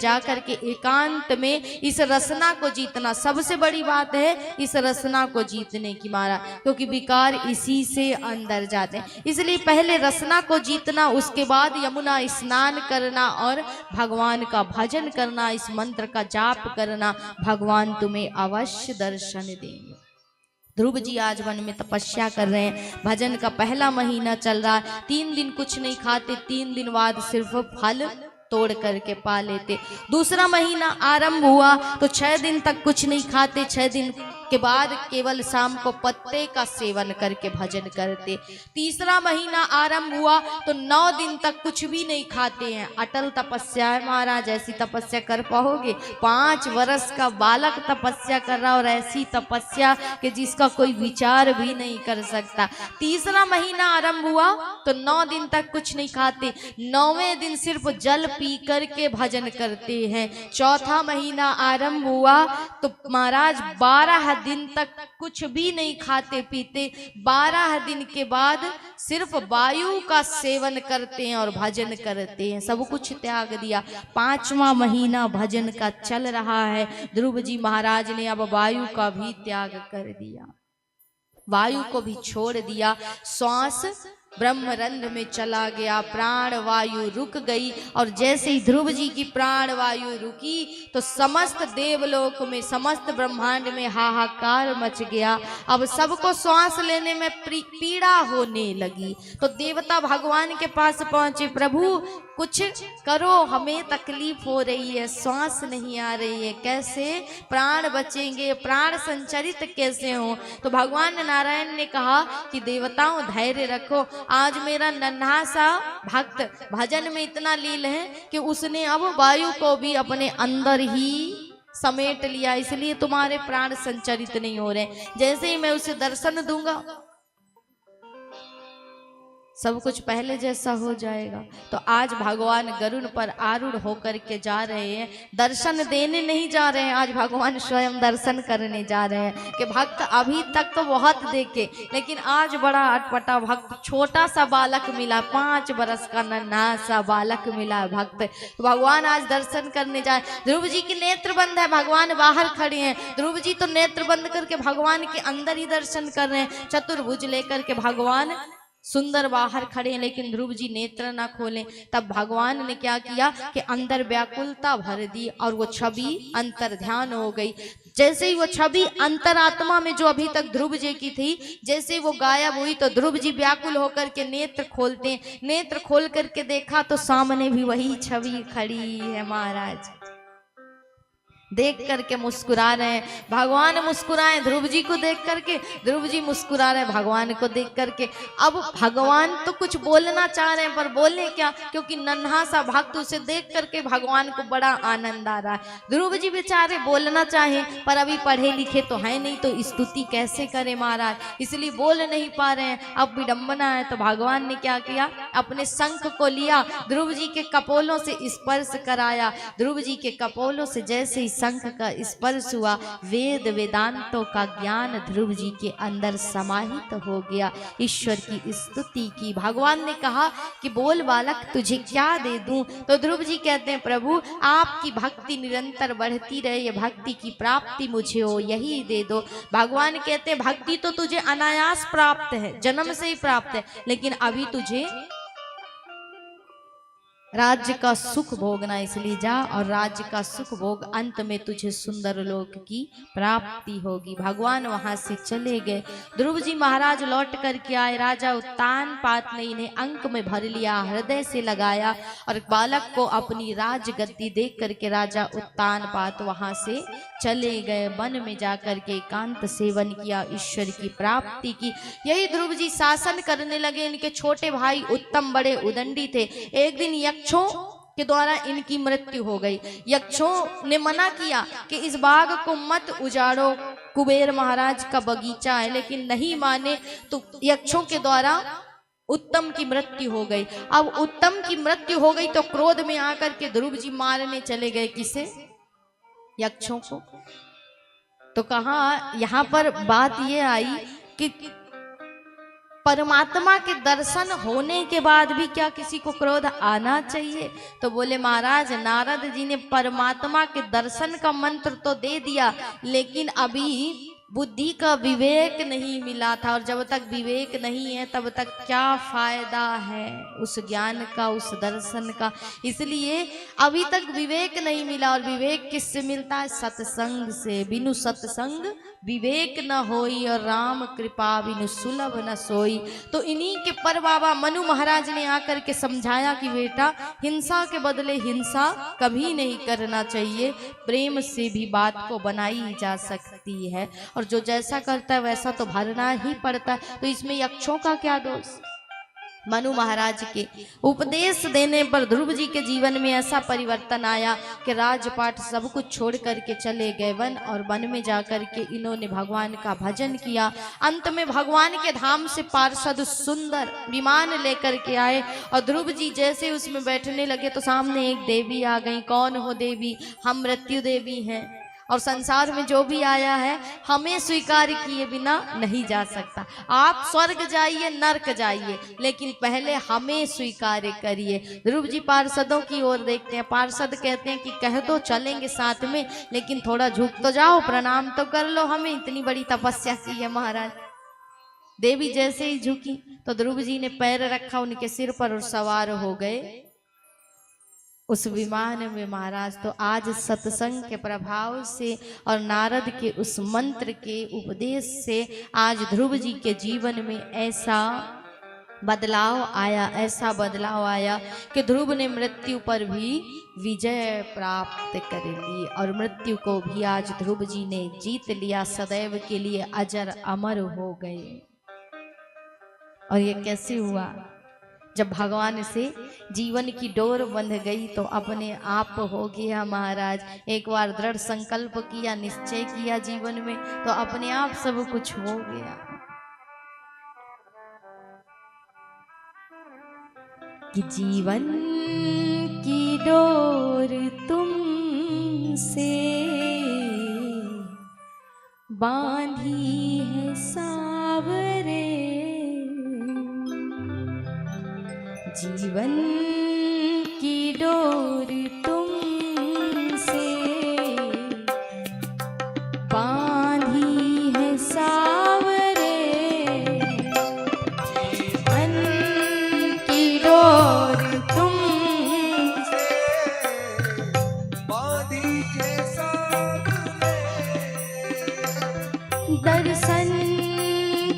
जा करके एकांत में इस रसना को जीतना सबसे बड़ी बात है, इस रसना को जीतने की मारा, क्योंकि विकार इसी से अंदर जाते हैं। इसलिए पहले रसना को जीतना, उसके बाद यमुना स्नान करना और भगवान का भजन करना, इस मंत्र का जाप करना, भगवान तुम्हें अवश्य दर्शन देंगे। ध्रुव जी आज वन में तपस्या कर रहे हैं, भजन का पहला महीना चल रहा है, 3 दिन कुछ नहीं खाते, 3 दिन बाद सिर्फ फल तोड़ करके पा लेते। दूसरा महीना आरंभ हुआ तो 6 दिन तक कुछ नहीं खाते, 6 दिन के बाद केवल शाम को पत्ते का सेवन करके भजन करते। तीसरा महीना आरंभ हुआ तो 9 दिन तक कुछ भी नहीं खाते हैं। अटल तपस्या है महाराज, ऐसी तपस्या कर पाओगे? 5 वर्ष का बालक तपस्या कर रहा और ऐसी तपस्या कि जिसका कोई विचार भी नहीं कर सकता। तीसरा महीना आरंभ हुआ तो 9 दिन तक कुछ नहीं खाते, 9वें दिन सिर्फ जल पी करके भजन करते हैं। चौथा महीना आरंभ हुआ तो महाराज 12 दिन तक कुछ भी नहीं खाते पीते, 12 दिन के बाद सिर्फ वायु का सेवन करते हैं और भजन करते हैं, सब कुछ त्याग दिया। 5वां महीना भजन का चल रहा है, ध्रुव जी महाराज ने अब वायु का भी त्याग कर दिया, वायु को भी छोड़ दिया। श्वास ब्रह्मरंध्र में चला गया, प्राण वायु रुक गई, और जैसे ही ध्रुव जी की प्राण वायु रुकी तो समस्त देवलोक में, समस्त ब्रह्मांड में हाहाकार मच गया। अब सबको श्वास लेने में पीड़ा होने लगी, तो देवता भगवान के पास पहुंचे, प्रभु कुछ करो, हमें तकलीफ हो रही है, श्वास नहीं आ रही है, कैसे प्राण बचेंगे, प्राण संचरित कैसे हो? तो भगवान नारायण ने कहा कि देवताओं धैर्य रखो, आज मेरा नन्हा सा भक्त भजन में इतना लीन है कि उसने अब वायु को भी अपने अंदर ही समेट लिया, इसलिए तुम्हारे प्राण संचरित नहीं हो रहे। जैसे ही मैं उसे दर्शन दूंगा सब कुछ पहले जैसा हो जाएगा। तो आज भगवान गरुड़ पर आरूढ़ होकर के जा रहे हैं, दर्शन देने नहीं जा रहे हैं, आज भगवान स्वयं दर्शन करने जा रहे हैं। कि भक्त अभी तक तो बहुत देखे, लेकिन आज बड़ा अटपटा भक्त, छोटा सा बालक मिला, 5 वर्ष का नन्हा सा बालक मिला भक्त, तो भगवान आज दर्शन करने जाए। ध्रुव जी की नेत्र बंद है, भगवान बाहर खड़े हैं, ध्रुव जी तो नेत्र बंद करके भगवान के अंदर ही दर्शन कर रहे हैं, चतुर्भुज लेकर के भगवान सुंदर बाहर खड़े हैं, लेकिन ध्रुव जी नेत्र ना खोलें। तब भगवान ने क्या किया कि अंदर व्याकुलता भर दी और वो छवि अंतर ध्यान हो गई। जैसे ही वो छवि अंतरात्मा में जो अभी तक ध्रुव जी की थी, जैसे वो गायब हुई तो ध्रुव जी व्याकुल होकर के नेत्र खोलते हैं। नेत्र खोल करके देखा तो सामने भी वही छवि खड़ी है महाराज, देख करके मुस्कुरा रहे हैं। भगवान मुस्कुराए ध्रुव जी को देख करके, ध्रुव जी मुस्कुरा रहे हैं भगवान को देख करके। अब भगवान तो कुछ बोलना चाह रहे हैं पर बोले क्या, क्योंकि नन्हा सा भक्त उसे देख करके भगवान को बड़ा आनंद आ रहा है। ध्रुव जी बेचारे बोलना चाहे पर अभी पढ़े लिखे तो है नहीं, तो स्तुति कैसे करे महाराज, इसलिए बोल नहीं पा रहे हैं। अब विडंबना है, तो भगवान ने क्या किया, अपने शंख को लिया, ध्रुव जी के कपोलों से स्पर्श कराया। ध्रुव जी के कपोलों से जैसे ही शंख का स्पर्श हुआ, वेद वेदांतों का ज्ञान ध्रुव जी के अंदर समाहित हो गया। ईश्वर की स्तुति की। भगवान ने कहा कि बोल बालक तुझे क्या दे दूं? तो ध्रुव जी कहते हैं प्रभु आपकी भक्ति निरंतर बढ़ती रहे, ये भक्ति की प्राप्ति मुझे हो, यही दे दो। भगवान कहते हैं भक्ति तो तुझे अनायास प्राप्त है, जन्म से ही प्राप्त है, लेकिन अभी तुझे राज्य का सुख भोगना, इसलिए जा और राज्य का सुख भोग, अंत में तुझे सुंदर लोक की प्राप्ति होगी। भगवान वहां से चले गए। ध्रुव जी महाराज लौट करके आए। राजा उत्तानपाद ने इन्हें अंक में भर लिया, हृदय से लगाया और बालक को अपनी राजगद्दी देख करके राजा उत्तानपाद वहां से चले गए। वन में जाकर के एकांत सेवन किया, ईश्वर की प्राप्ति की। यही ध्रुव जी शासन करने लगे। इनके छोटे भाई उत्तम बड़े उदंडी थे। एक दिन यक्षों के द्वारा इनकी मृत्यु हो गई। यक्षों ने मना किया कि इस बाग को मत उजाड़ो, कुबेर महाराज का बगीचा है, लेकिन नहीं माने तो यक्षों के द्वारा उत्तम की मृत्यु हो गई। अब उत्तम की मृत्यु हो गई तो क्रोध में आकर के ध्रुव जी मारने चले गए। किसे? यक्षों को। तो कहा, यहां पर बात यह आई कि परमात्मा के दर्शन होने के बाद भी क्या किसी को क्रोध आना चाहिए? तो बोले महाराज नारद जी ने परमात्मा के दर्शन का मंत्र तो दे दिया, लेकिन अभी बुद्धि का विवेक नहीं मिला था, और जब तक विवेक नहीं है तब तक क्या फायदा है उस ज्ञान का, उस दर्शन का। इसलिए अभी तक विवेक नहीं मिला, और विवेक किससे मिलता है? सत्संग से। बिनु सत्संग विवेक न होई, और राम कृपा बिनु सुलभ न सोई। तो इन्हीं के पर बाबा मनु महाराज ने आकर के समझाया कि बेटा हिंसा के बदले हिंसा कभी नहीं करना चाहिए, प्रेम से भी बात को बनाई जा सकती है, और जो जैसा करता है वैसा तो भरना ही पड़ता है। तो इसमें यक्षों का क्या दोष? मनु महाराज के उपदेश देने पर ध्रुव जी के जीवन में ऐसा परिवर्तन आया कि राजपाट सब कुछ छोड़ करके चले गए वन, और वन में जाकर के इन्होंने भगवान का भजन किया। अंत में भगवान के धाम से पार्षद सुंदर विमान लेकर के आए, और ध्रुव जी जैसे उसमें बैठने लगे तो सामने एक देवी आ गई। कौन हो देवी? हम मृत्यु देवी हैं, और संसार में जो भी आया है हमें स्वीकार किए बिना नहीं जा सकता। आप स्वर्ग जाइए नरक जाइए, लेकिन पहले हमें स्वीकार करिए। ध्रुव जी पार्षदों की ओर देखते हैं। पार्षद कहते हैं कि कह दो चलेंगे साथ में, लेकिन थोड़ा झुक तो जाओ, प्रणाम तो कर लो, हमें इतनी बड़ी तपस्या की है महाराज। देवी जैसे ही झुकी तो ध्रुव जी ने पैर रखा उनके सिर पर और सवार हो गए उस विमान में महाराज। तो आज सत्संग के प्रभाव से और नारद के उस मंत्र के उपदेश से आज ध्रुव जी के जीवन में ऐसा बदलाव आया कि ध्रुव ने मृत्यु पर भी विजय प्राप्त कर ली, और मृत्यु को भी आज ध्रुव जी ने जीत लिया, सदैव के लिए अजर अमर हो गए। और ये कैसे हुआ? जब भगवान से जीवन की डोर बंध गई तो अपने आप हो गया महाराज। एक बार दृढ़ संकल्प किया, निश्चय किया जीवन में, तो अपने आप सब कुछ हो गया। कि जीवन की डोर तुमसे बांधी है सावरे, जीवन की डोर तुमसे बांधी है सावरे, जीवन की डोर तुमसे बांधी है सावरे, दर्शन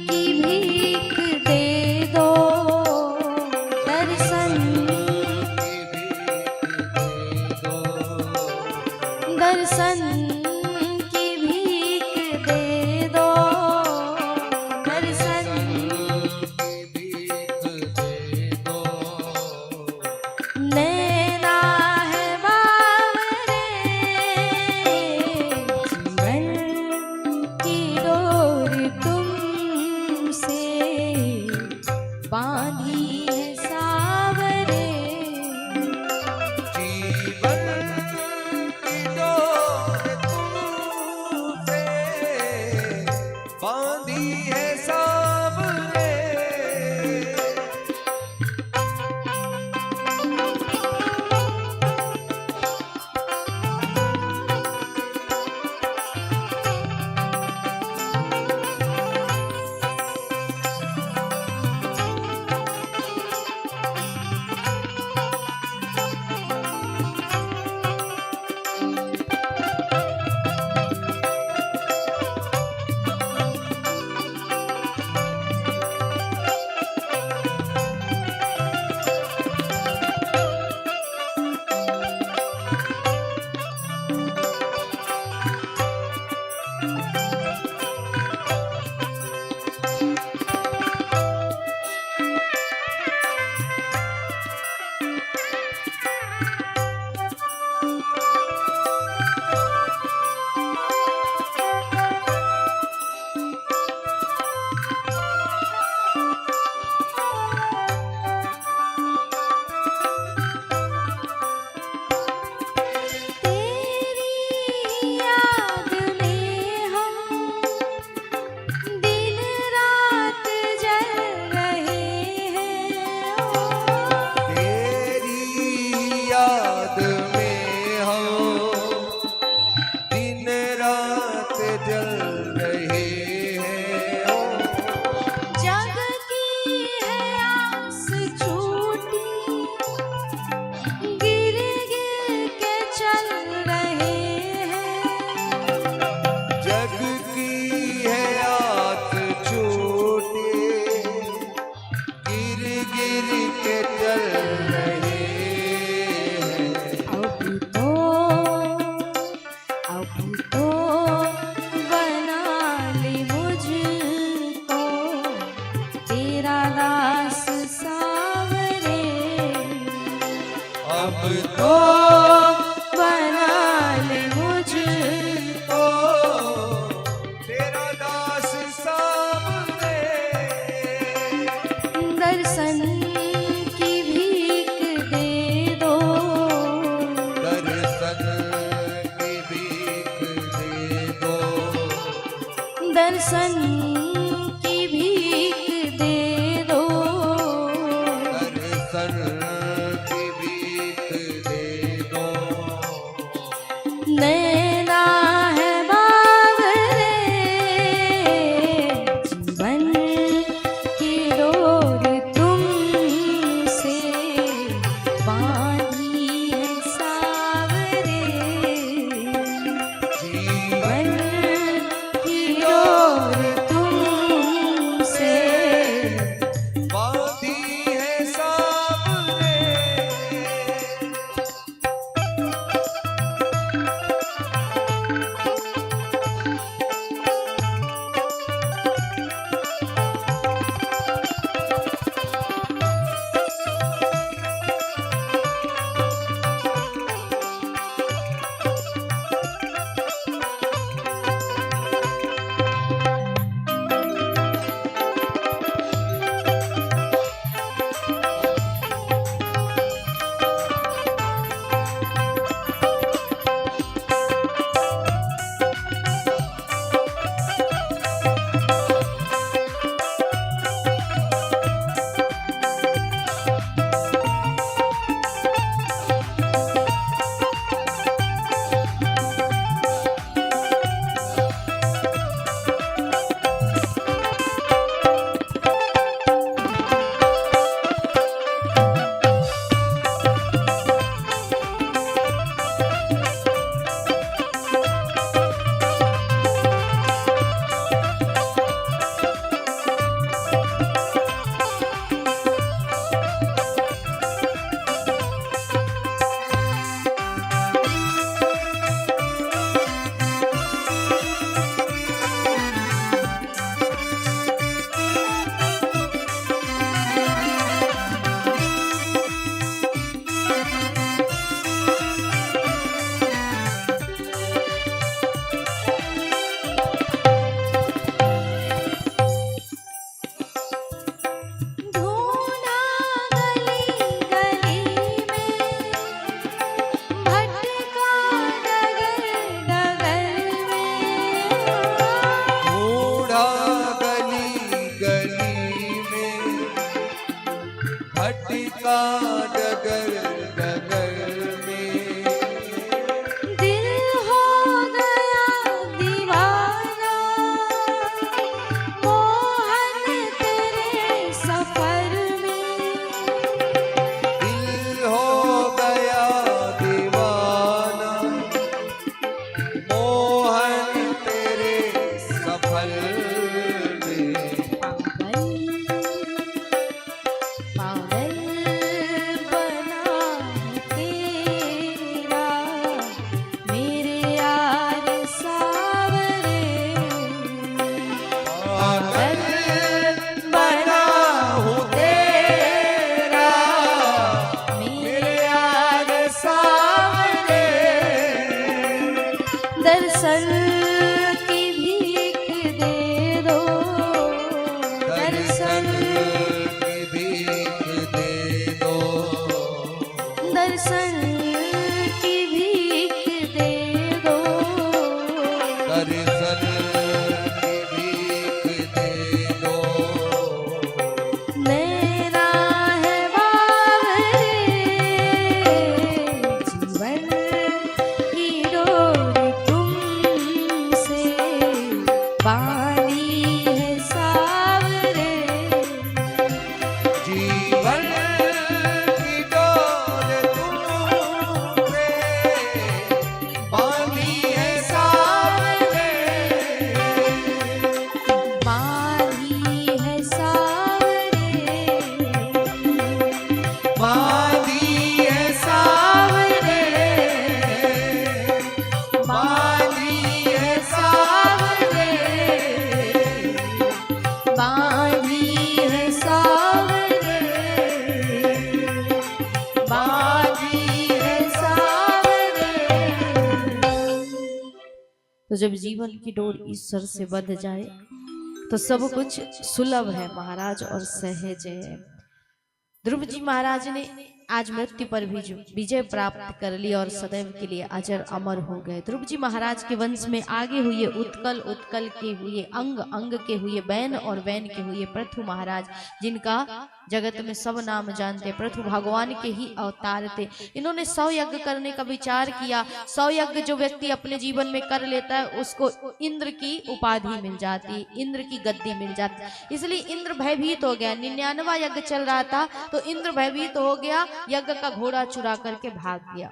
की भीख दे दो, दर्शन की भीख दे दो, दर्शन की भीख दे दो, नैना है बावरे, जीवन की डोर तुमसे बांधी है सावरे, जीवन की डोर दर्शन की भीख दे दो, दर्शन की भीख दे दो। नैना है बावरे, जीवन की डोर तुमसे बांधी है सावरे, जीवन की डोर तुमसे बांधी है सावरे। ढूंढा गली गली में, भटका डगर डगर में, ढूंढा गली गली में, भटका डगर डगर में। दिल हो गया दीवाना, मोहन तेरे सफर में, दिल हो गया दीवाना, मोहन तेरे सफल में। पागल बना तेरा मेरे यार सावरे, पागल बना हूँ तेरा मेरे यार सावरे। दर्शन की भीख दे दो, दर्शन की भीख दे दो, दर्शन की भीख दे दो, दर्शन की भीख दे दो। नैना है बावरे, जीवन की डोर तुमसे बांधी है सावरे, जीवन की डोर तुमसे बांधी है सावरे। बांधी है सावरे, बांधी है सावरे, बांधी है सावरे, बांधी है सावरे, बांधी है सावरे। तो जब जीवन की डोर ईश्वर से बंध जाए तो सब कुछ सुलभ है महाराज और सहज है। ध्रुव जी महाराज ने आज मृत्यु पर भी जो विजय प्राप्त कर ली और सदैव के लिए अजर अमर हो गए। ध्रुव जी महाराज के वंश में आगे हुए उत्कल, उत्कल के हुए अंग, अंग के हुए बैन और बैन के हुए पृथु महाराज, जिनका जगत में सब नाम जानते। पृथु भगवान के ही अवतार थे। इन्होंने 100 यज्ञ करने का विचार किया। 100 यज्ञ जो व्यक्ति अपने जीवन में कर लेता है उसको इंद्र की उपाधि मिल जाती, इंद्र की गद्दी मिल जाती। इसलिए इंद्र भयभीत हो गया। 99वां यज्ञ चल रहा था तो इंद्र भयभीत हो गया, यज्ञ का घोड़ा चुरा करके भाग गया।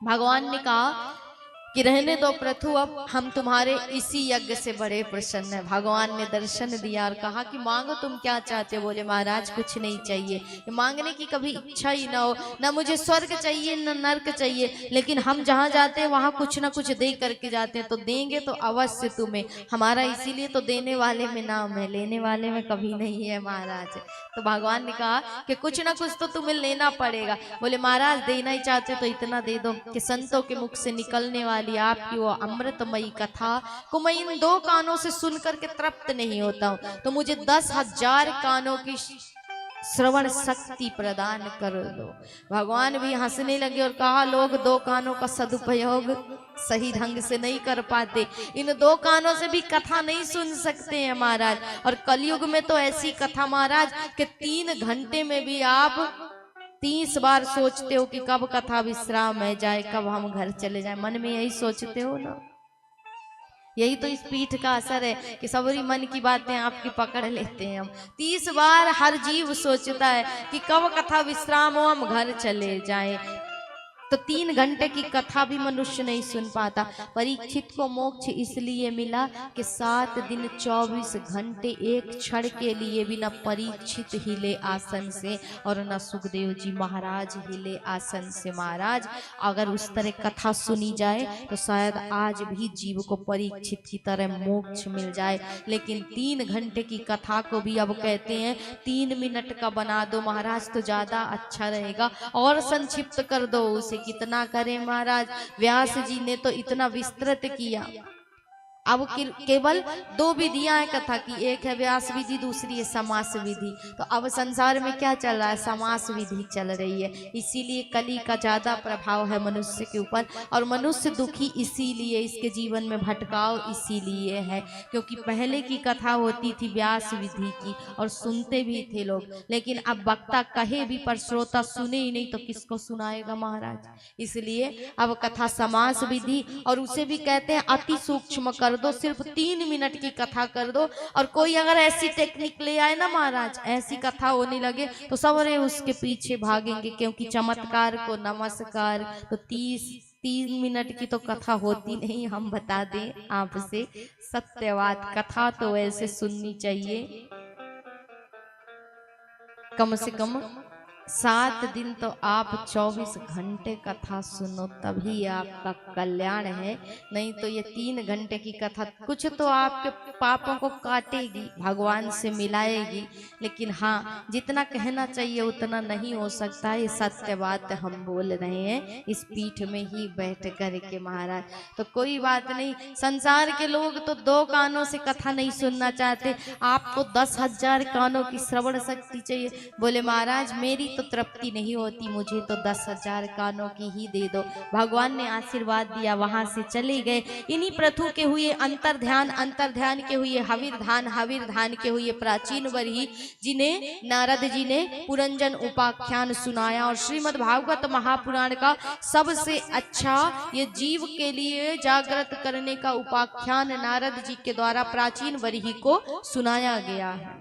भगवान ने कहा कि रहने दो पृथु, अब हम तुम्हारे इसी यज्ञ से बड़े प्रसन्न है। भगवान ने दर्शन दिया और कहा कि मांगो तुम क्या चाहते हो। बोले महाराज कुछ नहीं चाहिए, मांगने की कभी इच्छा ही ना हो, ना मुझे स्वर्ग चाहिए न नर्क चाहिए, लेकिन हम जहाँ जाते हैं वहाँ कुछ ना कुछ दे करके जाते हैं, तो देंगे तो अवश्य तुम्हें। हमारा इसीलिए तो देने वाले में नाम है, लेने वाले में कभी नहीं है महाराज। तो भगवान ने कहा कि कुछ ना कुछ तो तुम्हें लेना पड़ेगा। बोले महाराज देना ही चाहते तो इतना दे दो कि संतों के मुख से निकलने वाली आपकी वो अमृतमयी कथा को मैं इन 2 कानों से सुन करके तृप्त नहीं होता हूँ, तो मुझे 10,000 कानों की श्रवण शक्ति प्रदान कर दो। भगवान भी हंसने लगे और कहा लोग 2 कानों का सदुपयोग सही ढंग से नहीं कर पाते, इन 2 कानों से भी कथा नहीं सुन सकते हैं महाराज। और कलयुग में तो ऐसी कथा महाराज कि 3 घंटे में भी आप 30 बार सोचते हो कि कब कथा विश्राम है जाए, कब हम घर चले जाए। मन में यही सोचते हो ना। यही तो इस पीठ का असर है कि सबरी मन की बातें आपकी पकड़ लेते हैं हम। 30 बार हर जीव सोचता है कि कब कथा विश्राम हो, हम घर चले जाएं। तो 3 घंटे की कथा भी मनुष्य नहीं सुन पाता। परीक्षित को मोक्ष इसलिए मिला कि 7 दिन 24 घंटे एक क्षण के लिए भी न परीक्षित हिले आसन से और न सुखदेव जी महाराज हिले आसन से। महाराज अगर उस तरह कथा सुनी जाए तो शायद आज भी जीव को परीक्षित की तरह मोक्ष मिल जाए, लेकिन 3 घंटे की कथा को भी अब कहते हैं 3 मिनट का बना दो महाराज तो ज्यादा अच्छा रहेगा, और संक्षिप्त कर दो उसे। कितना करें महाराज, व्यास जी ने तो इतना विस्तृत किया। अब केवल 2 विधियां हैं कथा की, एक है व्यास विधि, दूसरी है समास विधि। तो अब संसार में क्या चल रहा है, समास विधि चल रही है। इसीलिए कली का ज्यादा प्रभाव है मनुष्य के ऊपर, और मनुष्य दुखी इसीलिए, इसके जीवन में भटकाव इसीलिए है क्योंकि पहले की कथा होती थी व्यास विधि की और सुनते भी थे लोग, लेकिन अब वक्ता कहे भी पर श्रोता सुने ही नहीं तो किसको सुनाएगा महाराज। इसलिए अब कथा समास विधि, और उसे भी कहते हैं अति सूक्ष्म कर दो, सिर्फ 3 मिनट की कथा कर दो। और कोई अगर ऐसी टेक्निक ले आए ना महाराज, ऐसी कथा होने लगे तो सबरे उसके पीछे भागेंगे, क्योंकि चमत्कार को नमस्कार। तो 3 मिनट की तो कथा होती नहीं। हम बता दें आपसे सत्यवाद, कथा तो ऐसे सुननी चाहिए कम से कम 7 दिन तो आप 24 घंटे कथा सुनो, तभी आपका कल्याण है। नहीं तो ये 3 घंटे की कथा कुछ तो आपके पापों को काटेगी, भगवान से मिलाएगी, लेकिन हाँ जितना कहना चाहिए उतना नहीं हो सकता। ये सत्य बात हम बोल रहे हैं इस पीठ में ही बैठ कर के महाराज। तो कोई बात नहीं, संसार के लोग तो 2 कानों से कथा नहीं सुनना चाहते, आपको 10,000 कानों की श्रवण शक्ति चाहिए। बोले महाराज मेरी तो तृप्ति नहीं होती, मुझे तो 10,000 कानों की ही दे दो। भगवान ने आशीर्वाद दिया, वहां से चले गए। इन्हीं प्रथु के हुए अंतर्ध्यान, अंतर्ध्यान के हुए हविर्धान, हविर्धान के हुए प्राचीन वरही, जिन्हें नारद जी ने पुरंजन उपाख्यान सुनाया। और श्रीमद् भागवत महापुराण का सबसे अच्छा ये जीव के लिए जागृत करने का उपाख्यान नारद जी के द्वारा प्राचीन वरही को सुनाया गया है,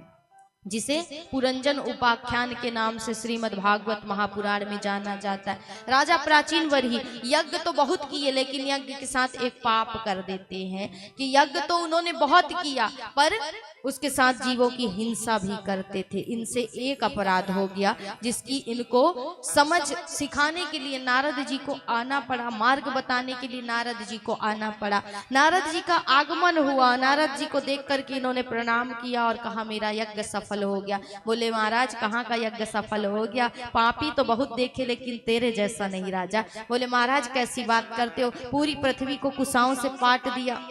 जिसे पुरंजन उपाख्यान के नाम से श्रीमद् भागवत महापुराण में जाना जाता है। राजा प्राचीन वरही यज्ञ तो बहुत किए, लेकिन यज्ञ के साथ एक पाप कर देते हैं कि यज्ञ तो उन्होंने बहुत किया पर उसके साथ जीवों की हिंसा भी करते थे। इनसे एक अपराध हो गया जिसकी इनको समझ सिखाने के लिए नारद जी को आना पड़ा, मार्ग बताने के लिए नारद जी को आना पड़ा। नारद जी का आगमन हुआ, नारद जी को देख करके इन्होंने प्रणाम किया और कहा मेरा यज्ञ सफल हो गया। बोले महाराज कहाँ का यज्ञ सफल हो गया, पापी तो बहुत देखे लेकिन तेरे जैसा नहीं राजा। बोले महाराज कैसी बात करते हो, पूरी पृथ्वी को कुशाओं से पाट दिया,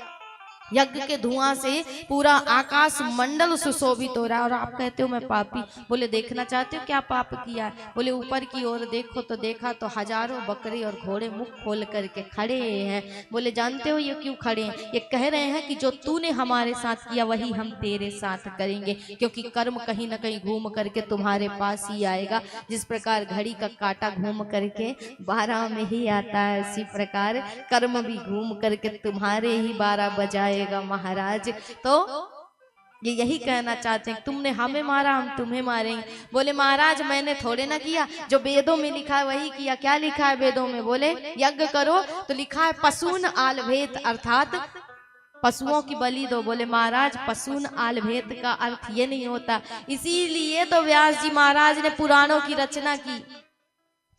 यज्ञ के धुआं से पूरा आकाश मंडल सुशोभित हो रहा है। और आप कहते हो मैं पापी, बोले देखना चाहते हो क्या पाप किया है? बोले ऊपर की ओर देखो तो देखा तो हजारों बकरे और घोड़े मुख खोल करके खड़े हैं। बोले जानते हो ये क्यों खड़े हैं? ये कह रहे हैं कि जो तूने हमारे साथ किया वही हम तेरे साथ करेंगे, क्योंकि कर्म कहीं ना कहीं घूम करके तुम्हारे पास ही आएगा। जिस प्रकार घड़ी का काटा घूम करके 12 में ही आता है, उसी प्रकार कर्म भी घूम करके तुम्हारे ही 12 बजाएगा महाराज। तो ये यही कहना चाहते हैं, तुमने हमें मारा हम तुम्हें मारेंगे। बोले महाराज मैंने थोड़े ना किया, जो वेदों में लिखा है वही किया। क्या लिखा है वेदों में? बोले यज्ञ करो तो लिखा है पशून आलभेत, अर्थात पशुओं की बलि दो। बोले महाराज पशून आलभेत का अर्थ ये नहीं होता। इसीलिए तो व्यास जी महाराज ने पुराणों की रचना की,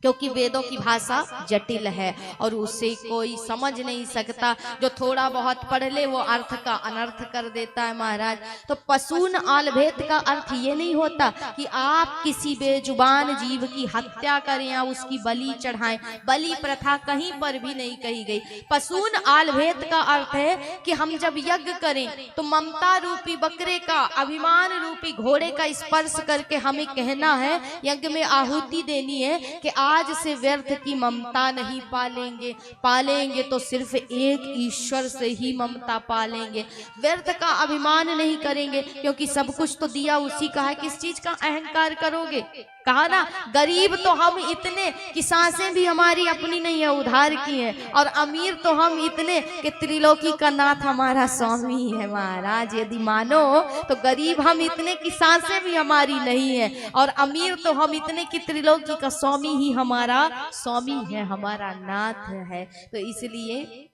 क्योंकि वेदों की भाषा जटिल है और उसे कोई समझ नहीं सकता। जो थोड़ा बहुत पढ़ ले वो अर्थ का अनर्थ कर देता है महाराज। तो पशून आलभेत का अर्थ ये नहीं होता कि आप किसी बेजुबान जीव की हत्या करें या उसकी बलि चढ़ाएं। बलि प्रथा कहीं पर भी नहीं कही गई। पशून आलभेत का अर्थ है कि हम जब यज्ञ करें तो ममता रूपी बकरे का, अभिमान रूपी घोड़े का स्पर्श करके हमें कहना है, यज्ञ में आहुति देनी है कि आज से व्यर्थ की ममता नहीं पालेंगे, पालेंगे तो सिर्फ एक ईश्वर से ही ममता पालेंगे। व्यर्थ का अभिमान नहीं करेंगे, क्योंकि सब कुछ तो दिया उसी का है। किस चीज का अहंकार करोगे? कहा ना गरीब तो हम इतने कि सांसें भी हमारी अपनी नहीं है, उधार की है। और अमीर तो हम इतने कि त्रिलोकी का नाथ हमारा स्वामी है महाराज। यदि मानो तो गरीब हम इतने कि सांसें भी हमारी नहीं है, और अमीर तो हम इतने कि त्रिलोकी का स्वामी ही हमारा स्वामी है, हमारा नाथ है। तो इसलिए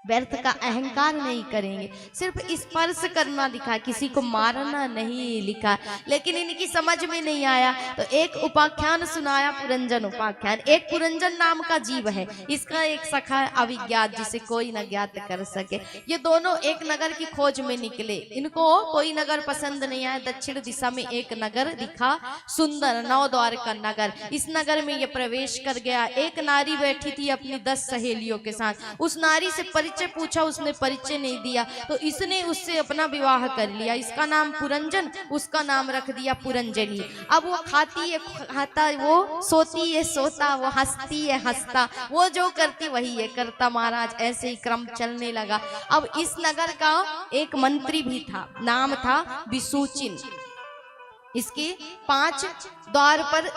व्यर्थ का अहंकार नहीं करेंगे। सिर्फ स्पर्श करना लिखा, किसी को मारना नहीं लिखा। लेकिन इनकी समझ में नहीं आया तो एक उपाख्यान सुनाया, पुरंजन उपाख्यान। एक पुरंजन नाम का जीव है, इसका एक सखा है अविज्ञात, जिसे कोई न ज्ञात कर सके। ये दोनों एक नगर की खोज में निकले। इनको कोई नगर पसंद नहीं आया। दक्षिण दिशा में एक नगर दिखा, सुंदर 9 द्वार का नगर। इस नगर में ये प्रवेश कर गया। एक नारी बैठी थी अपनी 10 सहेलियों के साथ। उस नारी से परिचय पूछा, उसने परिचय नहीं दिया, तो इसने उससे अपना विवाह कर लिया। इसका नाम पुरंजन, उसका नाम रख दिया पुरंजनी। अब वो खाती है खाता, वो सोती है सोता, वो हंसती है हंसता, वो जो करती वही है करता महाराज। ऐसे ही क्रम चलने लगा। अब इस नगर का एक मंत्री भी था, नाम था विसूचिन। इसके 5 द्वार पर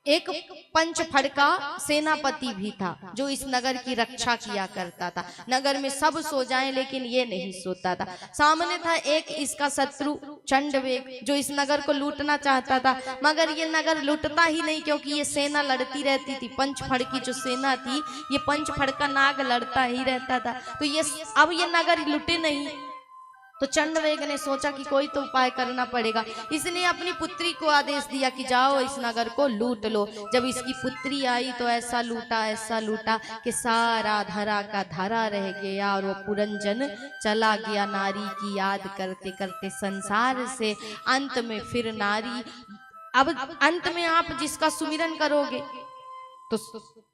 एक पंच फड़का सेनापति भी था, जो इस नगर की रक्षा किया करता था। नगर में सब सो जाएं लेकिन ये नहीं सोता था। सामने था एक इसका शत्रु चंडवेग, जो इस नगर को लूटना चाहता था, मगर ये नगर लूटता ही नहीं, क्योंकि ये सेना लड़ती रहती थी। पंच फड़की जो सेना थी, ये पंच फड़का नाग लड़ता ही रहता था। तो ये अब ये नगर लूटे नहीं, तो चंडवेग ने सोचा कि कोई तो उपाय करना पड़ेगा। इसने अपनी पुत्री को आदेश दिया कि जाओ इस नगर को लूट लो। जब इसकी पुत्री आई तो ऐसा लूटा कि सारा धरा का धरा रह गया, और वो पुरंजन चला गया नारी की याद करते करते संसार से। अंत में फिर नारी, अब अंत में आप जिसका सुमिरन करोगे तो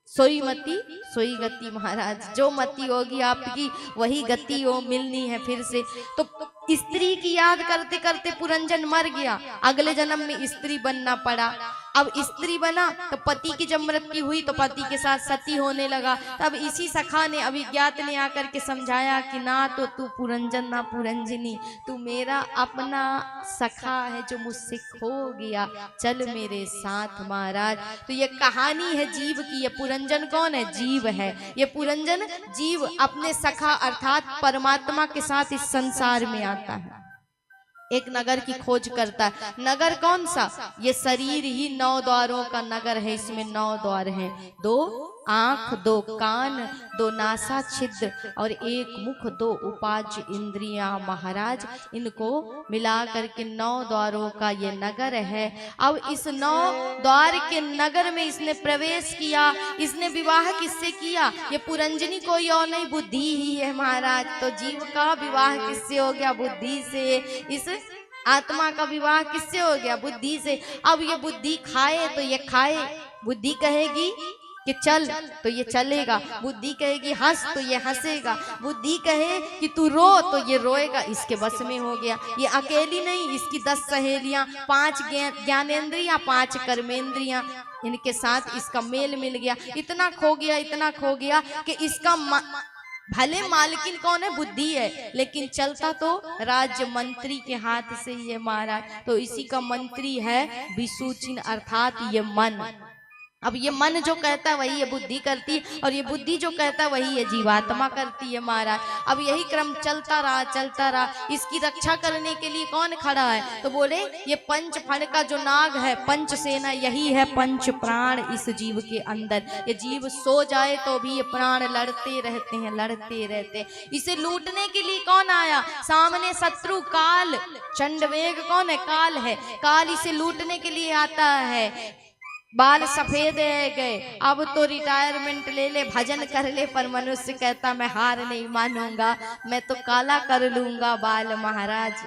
सोई मति सोई गति महाराज। जो मति होगी आपकी वही गति हो मिलनी है फिर से। तो स्त्री की याद करते करते पुरंजन मर गया। अगले जन्म में स्त्री बनना पड़ा। अब स्त्री बना तो पति की जब मृत्यु हुई तो पति के साथ सती होने लगा। तब इसी सखा ने, अभिज्ञात ने आकर के समझाया कि ना तो तू पुरंजन ना पुरंजनी, तू मेरा अपना सखा है जो मुझसे खो गया, चल मेरे साथ महाराज। तो ये कहानी है जीव की। ये पुरंजन कौन है? जीव है। ये पुरंजन जीव अपने सखा अर्थात परमात्मा के साथ इस संसार में आता है, एक नगर की खोज करता है। नगर कौन सा? ये शरीर ही 9 द्वारों का नगर है। इसमें 9 द्वार हैं, 2 आंख, 2 कान, 2 नासा छिद्र और 1 मुख, 2 उपाज्य इंद्रियां महाराज। इनको मिला करके 9 द्वारों का ये नगर है। अब इस 9 द्वार के नगर में इसने प्रवेश किया। इसने विवाह किससे किया? ये पुरंजनी कोई और नहीं, बुद्धि ही है महाराज। तो जीव का विवाह किससे हो गया? बुद्धि से। इस आत्मा का विवाह किससे हो गया? बुद्धि से। अब ये बुद्धि खाए तो ये खाए, बुद्धि कहेगी कि चल तो ये चलेगा, बुद्धि कहेगी हंस तो ये हंसेगा, बुद्धि कहे कि तू रो तो ये रोएगा। इसके बस में हो गया। ये अकेली नहीं, इसकी 10 सहेलियां, 5 ज्ञानेंद्रियां, 5 कर्मेंद्रियां, इनके साथ इसका मेल मिल गया। इतना खो गया, इतना खो गया कि इसका भले मालकिन कौन है? बुद्धि है, लेकिन चलता तो राज्य मंत्री के हाथ से ये महाराज। तो इसी का मंत्री है विसूचिन, अर्थात ये मन। अब ये मन जो कहता है वही ये बुद्धि करती है, और ये बुद्धि जो कहता है वही ये जीवात्मा करती है महाराज। अब यही क्रम चलता रहा, चलता रहा। इसकी रक्षा करने के लिए कौन खड़ा है? तो बोले ये पंच फण का जो नाग है, पंच सेना, यही है पंच प्राण इस जीव के अंदर। ये जीव सो जाए तो भी ये प्राण लड़ते रहते हैं, लड़ते रहते हैं। इसे लूटने के लिए कौन आया? सामने शत्रु काल, चंडवेग कौन है? काल है। काल इसे लूटने के लिए आता है। बाल सफेद है गए, अब तो रिटायरमेंट ले ले, भजन कर ले, पर मनुष्य कहता मैं हार नहीं मानूंगा, मैं तो काला कर लूंगा बाल महाराज।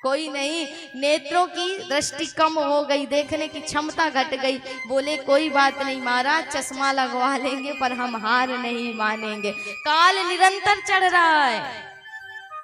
कोई नहीं, नेत्रों की दृष्टि कम हो गई, देखने की क्षमता घट गई। बोले कोई बात नहीं महाराज, चश्मा लगवा लेंगे पर हम हार नहीं मानेंगे। काल निरंतर चढ़ रहा है,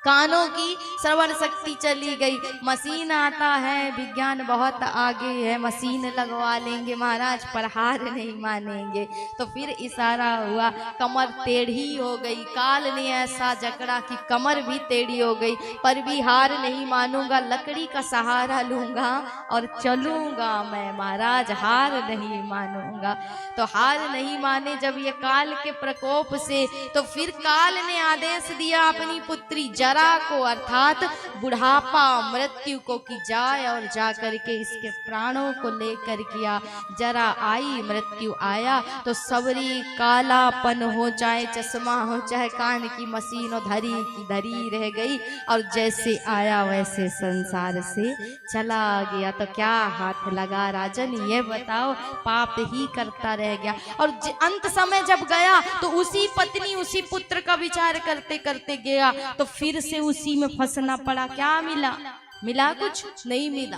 कानों की श्रवण शक्ति चली गई। मशीन आता है, विज्ञान बहुत आगे है, मशीन लगवा लेंगे महाराज पर हार नहीं मानेंगे। तो फिर इशारा हुआ, कमर टेढ़ी हो गई। काल ने ऐसा जकड़ा कि कमर भी टेढ़ी हो गई, पर भी हार नहीं मानूंगा, लकड़ी का सहारा लूंगा और चलूंगा मैं महाराज, हार नहीं मानूंगा। तो हार नहीं माने जब ये काल के प्रकोप से, तो फिर काल ने आदेश दिया अपनी पुत्री जरा को, अर्थात बुढ़ापा, मृत्यु को, कि जाए और जा करके इसके प्राणों को लेकर किया। जरा आई, मृत्यु आया, तो सबरी कालापन हो, चाहे चश्मा हो, चाहे कान की मशीन हो, धरी की धरी रह गई, और जैसे आया वैसे संसार से चला गया। तो क्या हाथ लगा राजन, ये बताओ, पाप ही करता रह गया। और अंत समय जब गया तो उसी पत्नी, उसी पुत्र का विचार करते करते गया, तो फिर से उसी में फंसना पड़ा। क्या मिला? मिला कुछ नहीं मिला।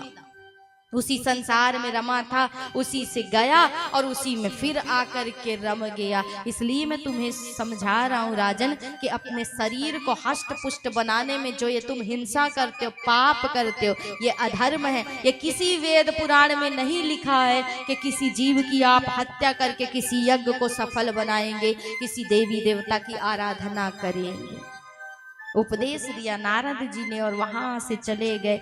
उसी संसार में रमा था, उसी से गया और उसी में फिर आकर के रम गया। इसलिए मैं तुम्हें समझा रहा हूँ राजन कि अपने शरीर को हष्ट पुष्ट बनाने में जो ये तुम हिंसा करते हो, पाप करते हो, ये अधर्म है। ये किसी वेद पुराण में नहीं लिखा है कि किसी जीव की आप हत्या करके किसी यज्ञ को सफल बनाएंगे, किसी देवी देवता की आराधना करेंगे। उपदेश दिया नारद जी ने और वहां से चले गए।